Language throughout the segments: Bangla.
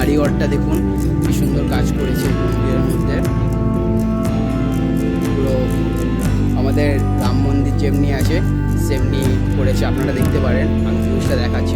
কারিগরটা দেখুন কি সুন্দর কাজ করেছে মন্দিরের মধ্যে। পুরো আমাদের রাম মন্দির যেমনি আছে সেমনি করেছে, আপনারা দেখতে পারেন। আমি জিনিসটা দেখাচ্ছি।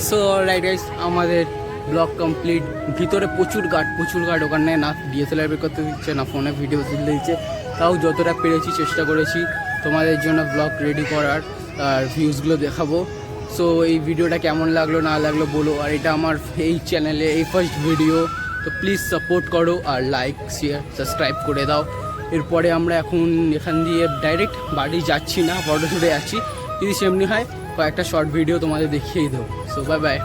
সো রাইট গাইস, আমাদের ব্লগ কমপ্লিট। ভিতরে প্রচুর গার্ড ওখানে না ডিএসএলআর বের করতে দিচ্ছে না ফোনে ভিডিও তুলতে দিচ্ছে, তাও যতটা পেরেছি চেষ্টা করেছি তোমাদের জন্য ব্লগ রেডি করার আর ভিউজগুলো দেখাবো। সো এই ভিডিওটা কেমন লাগলো না লাগলো বলো, আর এটা আমার এই চ্যানেলে এই ফার্স্ট ভিডিও, তো প্লিজ সাপোর্ট করো আর লাইক শেয়ার সাবস্ক্রাইব করে দাও। এরপরে আমরা এখন এখান দিয়ে ডাইরেক্ট বাড়ি যাচ্ছি না, ফটো শুটে যাচ্ছি। যদি সেমনি হয় কয়েকটা শর্ট ভিডিও তোমাদের দেখিয়েই দেবো। So bye bye.